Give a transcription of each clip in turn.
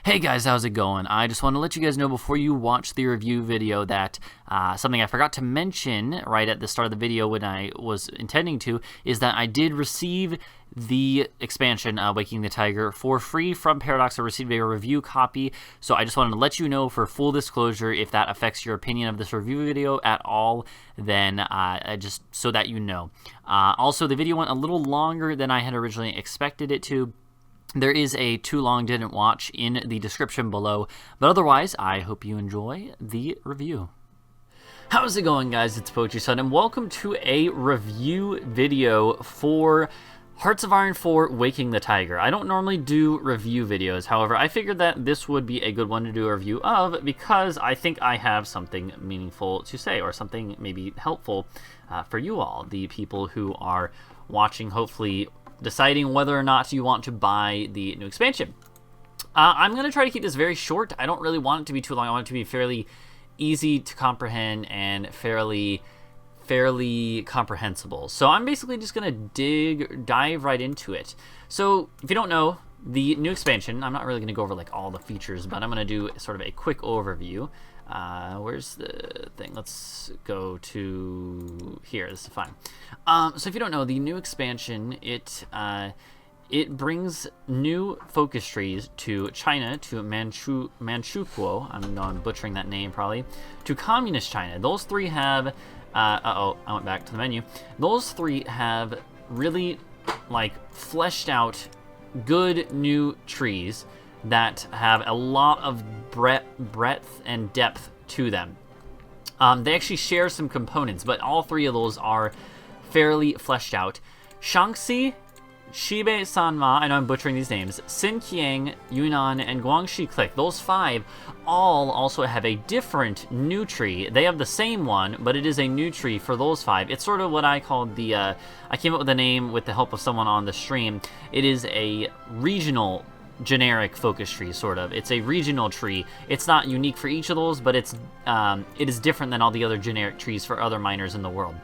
Hey guys, how's it going? I just want to let you guys know before you watch the review video that something I forgot to mention right at the start of the video when I was intending to is that I did receive the expansion, Waking the Tiger, for free from Paradox. I received a review copy, so I just wanted to let you know for full disclosure, if that affects your opinion of this review video at all, then just so that you know. Also, the video went a little longer than I had originally expected it to. There is a too long didn't watch in the description below, but otherwise, I hope you enjoy the review. How's it going, guys? It's Poetry Son, and welcome to a review video for Hearts of Iron 4 Waking the Tiger. I don't normally do review videos, however, I figured that this would be a good one to do a review of because I think I have something meaningful to say, or something maybe helpful for you all, the people who are watching, hopefully deciding whether or not you want to buy the new expansion. I'm going to try to keep this very short. I don't really want it to be too long. I want it to be fairly easy to comprehend and fairly comprehensible. So I'm basically just going to dive right into it. So if you don't know, the new expansion, I'm not really going to go over like all the features, but I'm going to do sort of a quick overview. Where's the thing? Let's go to here. This is fine. So if you don't know, the new expansion, it brings new focus trees to China, to Manchukuo. I'm butchering that name probably. To Communist China. Those three have. I went back to the menu. Those three have really like fleshed out good new trees that have a lot of breadth and depth to them. They actually share some components, but all three of those are fairly fleshed out. Shaanxi, Shibe Sanma, I know I'm butchering these names, Xinjiang, Yunnan, and Guangxi Click. Those five all also have a different new tree. They have the same one, but it is a new tree for those five. It's sort of what I called the, I came up with a name with the help of someone on the stream. It is a regional generic focus tree, sort of. It's a regional tree. It's not unique for each of those, but it is different than all the other generic trees for other miners in the world.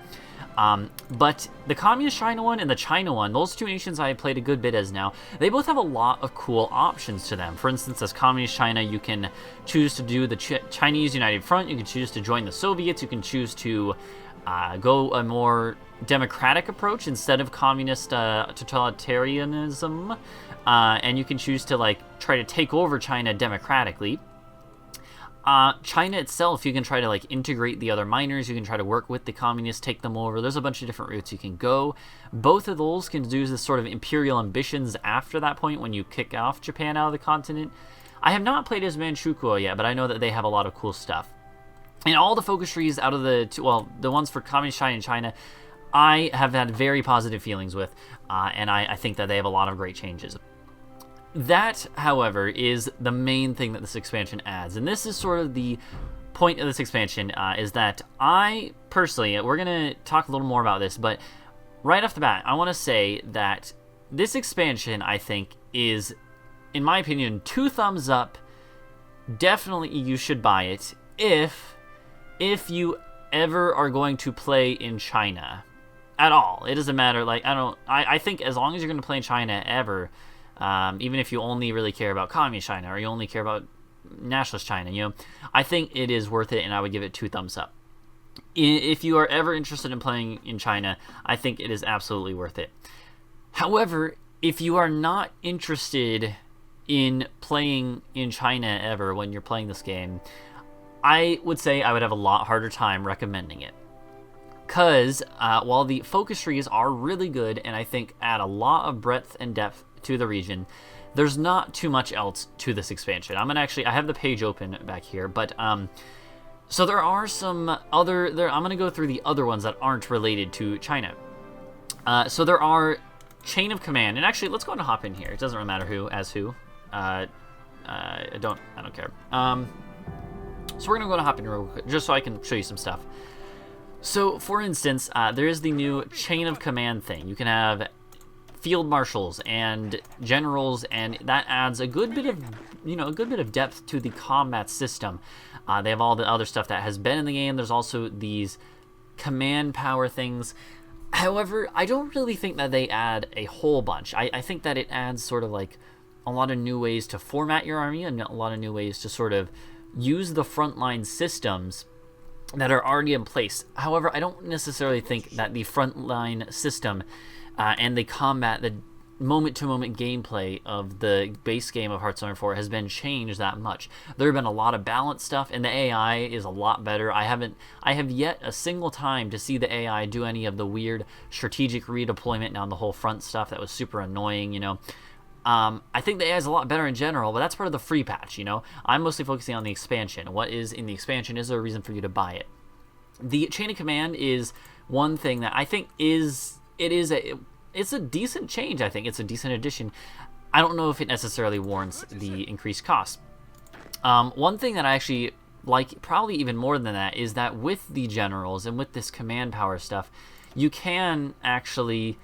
But the Communist China one and the China one, those two nations I played a good bit as now, they both have a lot of cool options to them. For instance, as Communist China, you can choose to do the Chinese United Front, you can choose to join the Soviets, you can choose to go a more democratic approach instead of communist totalitarianism, and you can choose to like try to take over China democratically. China itself, you can try to like integrate the other miners, you can try to work with the communists, take them over. There's a bunch of different routes you can go. Both of those can do this sort of imperial ambitions after that point when you kick off Japan out of the continent. I have not played as Manchukuo yet, but I know that they have a lot of cool stuff. And all the focus trees out of the ones for Communist China and China, I have had very positive feelings with, and I think that they have a lot of great changes. That, however, is the main thing that this expansion adds, and this is sort of the point of this expansion, is that I personally, we're going to talk a little more about this, but right off the bat, I want to say that this expansion, I think, is, in my opinion, 2 thumbs up. Definitely you should buy it if you ever are going to play in China at all. It doesn't matter, like, I think as long as you're going to play in China ever, even if you only really care about Communist China or you only care about Nationalist China, you know, I think it is worth it, and I would give it 2 thumbs up. If you are ever interested in playing in China, I think it is absolutely worth it. However, if you are not interested in playing in China ever when you're playing this game, I would say I would have a lot harder time recommending it. Because while the focus trees are really good and I think add a lot of breadth and depth to the region, there's not too much else to this expansion. I have the page open back here, but so there are some other I'm gonna go through the other ones that aren't related to China. So there are chain of command, and actually let's go and hop in here. It doesn't really matter who as who. I don't care. So we're gonna go and hop in real quick just so I can show you some stuff. So for instance, there is the new chain of command thing. You can have field marshals and generals, and that adds a good bit of depth to the combat system. They have all the other stuff that has been in the game. There's also these command power things. However, I don't really think that they add a whole bunch. I think that it adds sort of like a lot of new ways to format your army and a lot of new ways to sort of use the frontline systems that are already in place. However, I don't necessarily think that the frontline system and the combat, the moment-to-moment gameplay of the base game of Hearthstone 4 has been changed that much. There have been a lot of balance stuff, and the AI is a lot better. I have yet a single time to see the AI do any of the weird strategic redeployment down the whole front stuff that was super annoying, you know. I think the AI is a lot better in general, but that's part of the free patch, you know. I'm mostly focusing on the expansion. What is in the expansion? Is there a reason for you to buy it? The chain of command is one thing that I think it's a decent change. I think it's a decent addition. I don't know if it necessarily warrants the increased cost. One thing that I actually like, probably even more than that, is that with the generals and with this command power stuff, you can actually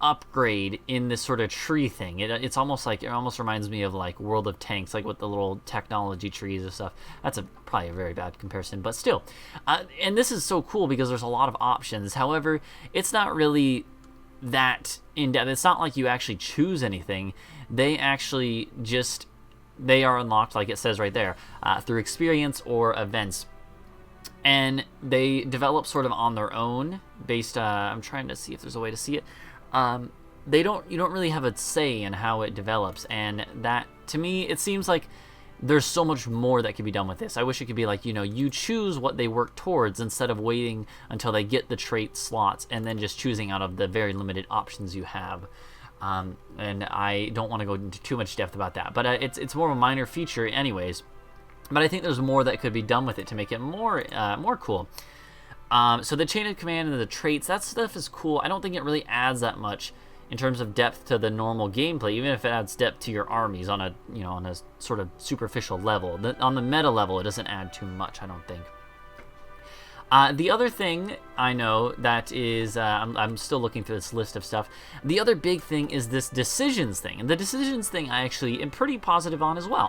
upgrade in this sort of tree thing. It almost reminds me of like World of Tanks, like with the little technology trees and stuff. That's probably a very bad comparison, but still. And this is so cool because there's a lot of options. However, it's not really that in-depth. It's not like you actually choose anything. They actually they are unlocked, like it says right there, through experience or events. And they develop sort of on their own based, I'm trying to see if there's a way to see it. You don't really have a say in how it develops, and that, to me, it seems like there's so much more that could be done with this. I wish it could be like, you know, you choose what they work towards instead of waiting until they get the trait slots and then just choosing out of the very limited options you have. And I don't want to go into too much depth about that, but it's more of a minor feature anyways. But I think there's more that could be done with it to make it more cool. So the chain of command and the traits, that stuff is cool. I don't think it really adds that much in terms of depth to the normal gameplay, even if it adds depth to your armies on a sort of superficial level. On the meta level, it doesn't add too much, I don't think. The other thing I know that is, I'm still looking through this list of stuff. The other big thing is this decisions thing, and the decisions thing I actually am pretty positive on as well.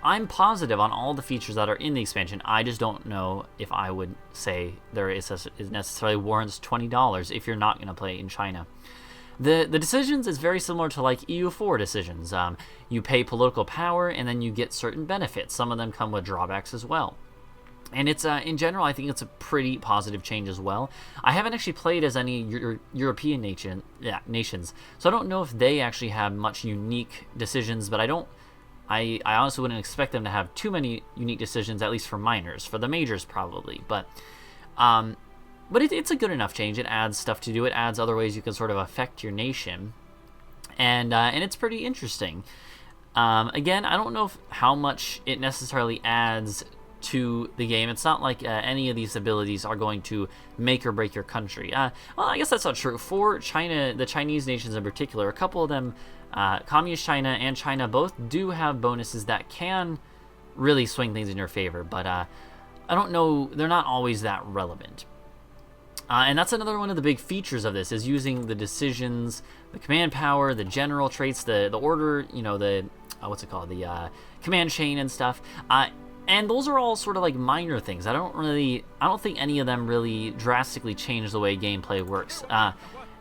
I'm positive on all the features that are in the expansion. I just don't know if I would say there is necessarily warrants $20 if you're not going to play in China. The decisions is very similar to like EU4 decisions. You pay political power and then you get certain benefits. Some of them come with drawbacks as well. And it's in general, I think it's a pretty positive change as well. I haven't actually played as any European nations, so I don't know if they actually have much unique decisions. But I honestly wouldn't expect them to have too many unique decisions, at least for minors. For the majors, probably, but it's a good enough change. It adds stuff to do. It adds other ways you can sort of affect your nation, and it's pretty interesting. Again, I don't know how much it necessarily adds to the game. It's not like any of these abilities are going to make or break your country. Well, I guess that's not true. For China, the Chinese nations in particular, a couple of them, Communist China and China, both do have bonuses that can really swing things in your favor, but I don't know, they're not always that relevant. And that's another one of the big features of this, is using the decisions, the command power, the general traits, the order, you know, the command chain and stuff. And those are all sort of like minor things. I don't think any of them really drastically change the way gameplay works.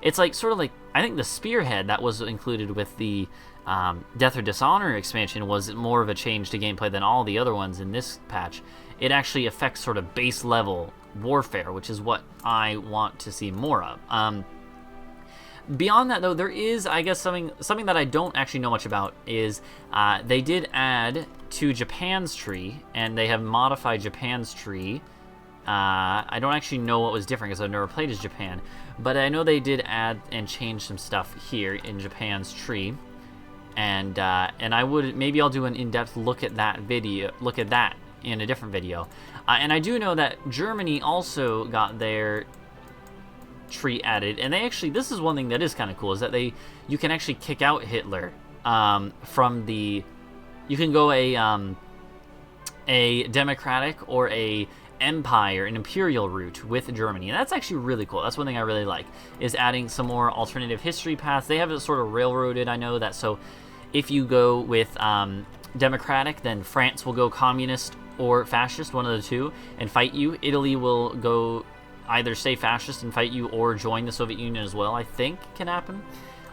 It's like sort of like, I think the Spearhead that was included with the Death or Dishonor expansion was more of a change to gameplay than all the other ones in this patch. It actually affects sort of base level warfare, which is what I want to see more of. Beyond that, though, there is, I guess, something that I don't actually know much about is they did add to Japan's tree, and they have modified Japan's tree. I don't actually know what was different because I've never played as Japan, but I know they did add and change some stuff here in Japan's tree, and maybe I'll do an in-depth look at that in a different video. And I do know that Germany also got their tree added, and this is one thing that is kind of cool, is that you can actually kick out Hitler from the. You can go a democratic or a empire, an imperial route with Germany, and that's actually really cool. That's one thing I really like, is adding some more alternative history paths. They have it sort of railroaded, I know that, so if you go with democratic, then France will go communist or fascist, one of the two, and fight you. Italy will go either stay fascist and fight you or join the Soviet Union as well, I think can happen.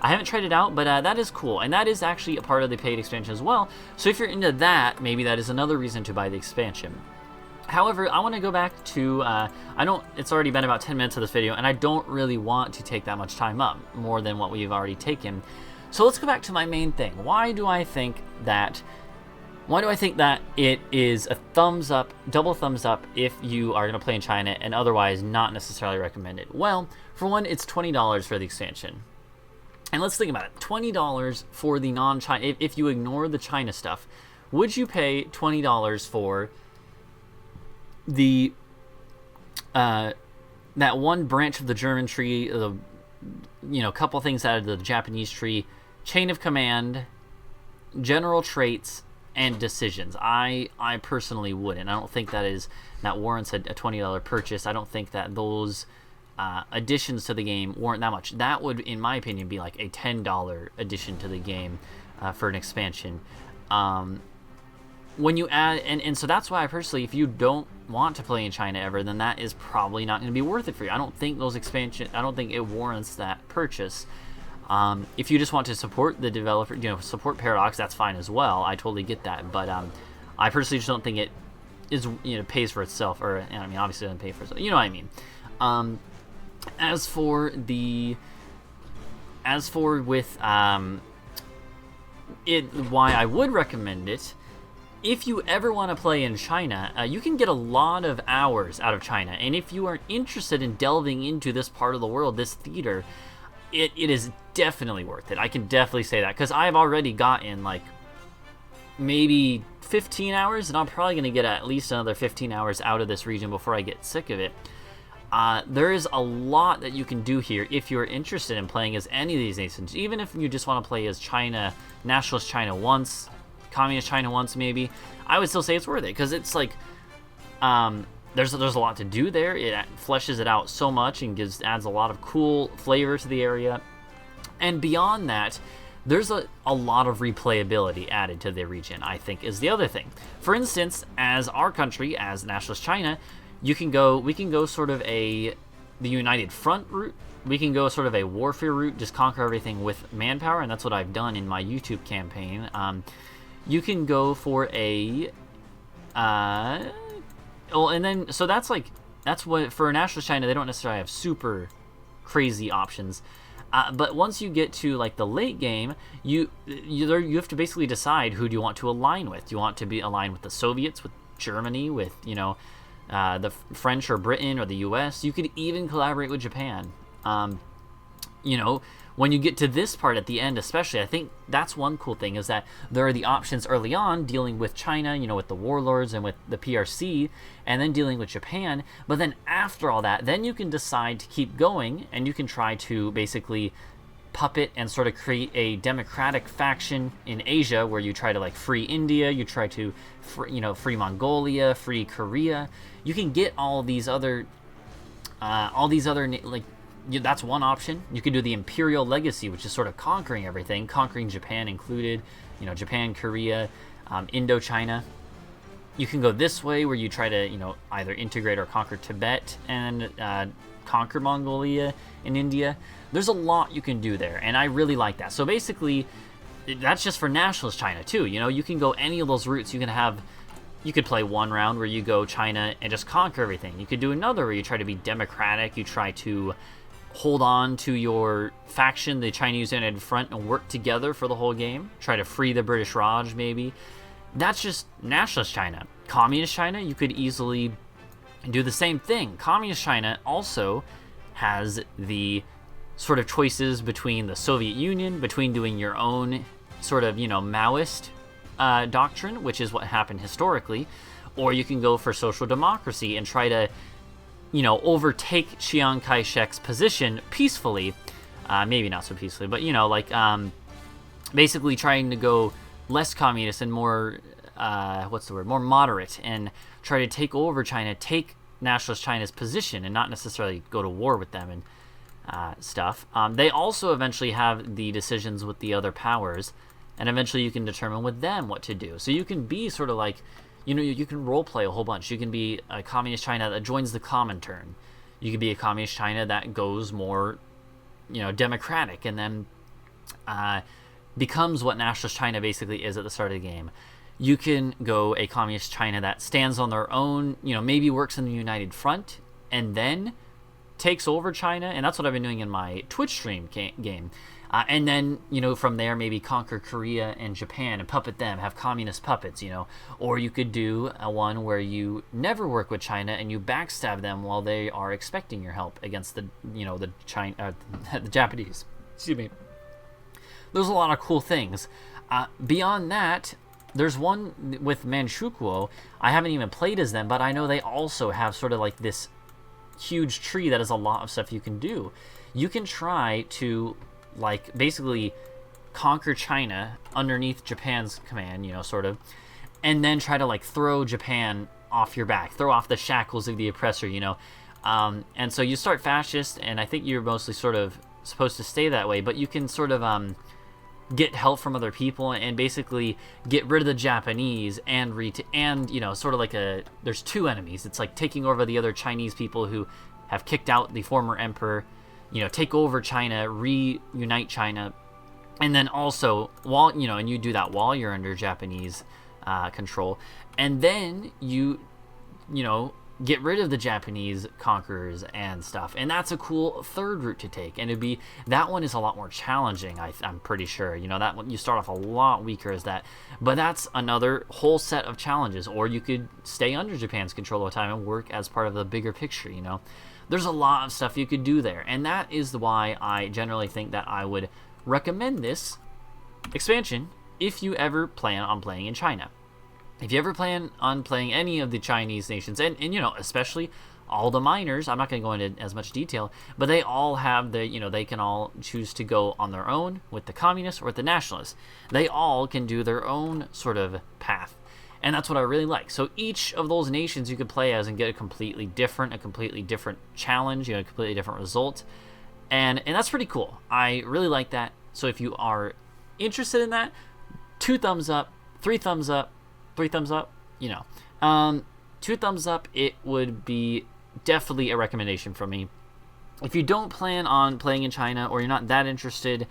I haven't tried it out, but that is cool, and that is actually a part of the paid expansion as well. So if you're into that, maybe that is another reason to buy the expansion. However, I want to go back to, it's already been about 10 minutes of this video, and I don't really want to take that much time up, more than what we've already taken. So let's go back to my main thing. Why do I think that it is a thumbs up, double thumbs up, if you are going to play in China, and otherwise not necessarily recommend it? Well, for one, it's $20 for the expansion. And let's think about it. $20 for the non-China, if you ignore the China stuff, would you pay $20 for the that one branch of the German tree, couple things out of the Japanese tree, chain of command, general traits, and decisions? I personally wouldn't. I don't think that warrants a $20 purchase. I don't think that those additions to the game warrant that much. That would, in my opinion, be like a $10 addition to the game for an expansion. When you add, and so that's why I personally, if you don't want to play in China ever, then that is probably not going to be worth it for you. I don't think it warrants that purchase. If you just want to support the developer, support Paradox, that's fine as well. I totally get that, but I personally just don't think it is, pays for itself, or obviously it doesn't pay for itself. You know what I mean? As for why I would recommend it, if you ever want to play in China, you can get a lot of hours out of China, and if you are interested in delving into this part of the world, this theater, it is definitely worth it. I can definitely say that, because I've already gotten like maybe 15 hours, and I'm probably going to get at least another 15 hours out of this region before I get sick of it. There is a lot that you can do here if you're interested in playing as any of these nations. Even if you just want to play as China, Nationalist China once, Communist China once maybe, I would still say it's worth it, because it's like, there's a lot to do there. It fleshes it out so much and adds a lot of cool flavor to the area. And beyond that, there's a lot of replayability added to the region, I think, is the other thing. For instance, as our country, as Nationalist China, we can go sort of the United Front route. We can go sort of a warfare route, just conquer everything with manpower, and that's what I've done in my YouTube campaign. You can go for that's what, for Nationalist China, they don't necessarily have super crazy options. But once you get to like the late game, you have to basically decide who do you want to align with. Do you want to be aligned with the Soviets, with Germany, with the French or Britain or the US? You could even collaborate with Japan. When you get to this part at the end, especially, I think that's one cool thing, is that there are the options early on dealing with China, with the warlords and with the PRC, and then dealing with Japan. But then after all that, then you can decide to keep going, and you can try to basically puppet and sort of create a democratic faction in Asia, where you try to like free India, you try to free Mongolia, free Korea. You can get all these other that's one option. You could do the Imperial Legacy, which is sort of conquering everything, conquering Japan included, Japan, Korea, Indochina. You can go this way, where you try to, either integrate or conquer Tibet and conquer Mongolia and India. There's a lot you can do there, and I really like that. So basically, that's just for Nationalist China too. You can go any of those routes. You could play one round where you go China and just conquer everything. You could do another where you try to be democratic. You try to hold on to your faction, the Chinese United Front, and work together for the whole game. Try to free the British Raj, maybe. That's just Nationalist China. Communist China, you could easily do the same thing. Communist China also has the sort of choices between the Soviet Union, between doing your own sort of, Maoist doctrine, which is what happened historically, or you can go for social democracy and try to overtake Chiang Kai-shek's position peacefully. Maybe not so peacefully, but, basically trying to go less communist and more, more moderate, and try to take over China, take Nationalist China's position, and not necessarily go to war with them and stuff. They also eventually have the decisions with the other powers, and eventually you can determine with them what to do. So you can be sort of like, you can role play a whole bunch. You can be a Communist China that joins the Comintern. You can be a Communist China that goes more, democratic, and then becomes what Nationalist China basically is at the start of the game. You can go a communist China that stands on their own, maybe works in the United Front, and then takes over China, and that's what I've been doing in my Twitch stream game. And then, from there, maybe conquer Korea and Japan and puppet them, have communist puppets, Or you could do one where you never work with China and you backstab them while they are expecting your help against the Japanese. Excuse me. There's a lot of cool things. Beyond that, there's one with Manchukuo. I haven't even played as them, but I know they also have sort of like this huge tree that has a lot of stuff you can do. You can try to basically conquer China underneath Japan's command, sort of, and then try to throw Japan off your back, throw off the shackles of the oppressor, and so you start fascist, and I think you're mostly sort of supposed to stay that way, but you can sort of get help from other people and basically get rid of the Japanese and sort of there's two enemies. It's like taking over the other Chinese people who have kicked out the former emperor, take over China, reunite China, and then also and you do that while you're under Japanese control, and then you get rid of the Japanese conquerors and stuff, and that's a cool third route to take. And that one is a lot more challenging. I'm pretty sure that one you start off a lot weaker as that, but that's another whole set of challenges. Or you could stay under Japan's control all the time and work as part of the bigger picture. There's a lot of stuff you could do there, and that is why I generally think that I would recommend this expansion if you ever plan on playing in China. If you ever plan on playing any of the Chinese nations, and especially all the miners, I'm not going to go into as much detail, but they all have they can all choose to go on their own with the communists or with the nationalists. They all can do their own sort of path, and that's what I really like. So each of those nations you could play as and get a completely different challenge, a completely different result, and that's pretty cool. I really like that. So if you are interested in that, 2 thumbs up, 3 thumbs up, 3 thumbs up, 2 thumbs up, it would be definitely a recommendation from me. If you don't plan on playing in China, or you're not that interested,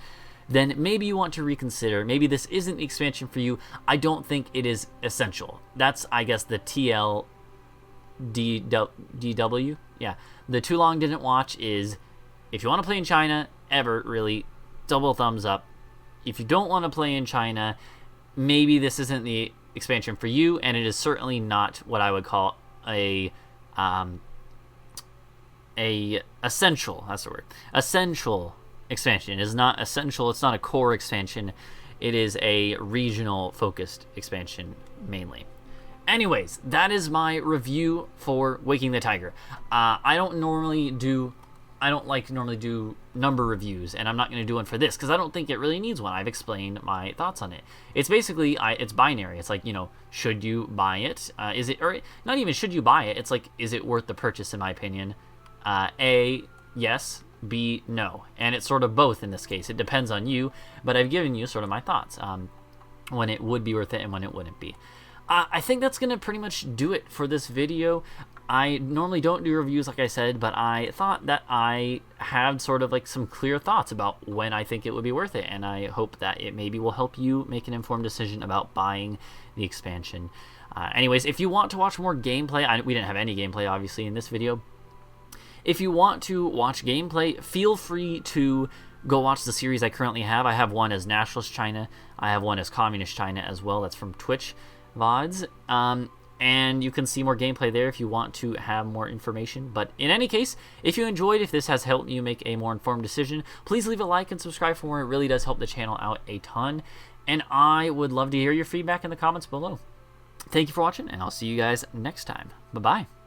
then maybe you want to reconsider. Maybe this isn't the expansion for you. I don't think it is essential. That's, I guess, the TLDW. Yeah, the Too Long Didn't Watch is, if you want to play in China, really, double thumbs up. If you don't want to play in China, maybe this isn't the expansion for you, and it is certainly not what I would call a essential. That's the word. Essential expansion. It is not essential. It's not a core expansion. It is a regional focused expansion mainly. Anyways, that is my review for Waking the Tiger. I don't normally do number reviews, and I'm not going to do one for this because I don't think it really needs one. I've explained my thoughts on it. It's basically, it's binary. It's like, should you buy it? Is it, or not even should you buy it? It's like, is it worth the purchase, in my opinion? A, yes. B, no. And it's sort of both in this case. It depends on you, but I've given you sort of my thoughts when it would be worth it and when it wouldn't be. I think that's going to pretty much do it for this video. I normally don't do reviews, like I said, but I thought that I had sort of some clear thoughts about when I think it would be worth it, and I hope that it maybe will help you make an informed decision about buying the expansion. Anyways, if you want to watch more gameplay, we didn't have any gameplay, obviously, in this video. If you want to watch gameplay, feel free to go watch the series I currently have. I have one as Nationalist China. I have one as Communist China as well. That's from Twitch VODs. And you can see more gameplay there if you want to have more information. But in any case, if you enjoyed, if this has helped you make a more informed decision, please leave a like and subscribe for more. It really does help the channel out a ton. And I would love to hear your feedback in the comments below. Thank you for watching, and I'll see you guys next time. Bye-bye.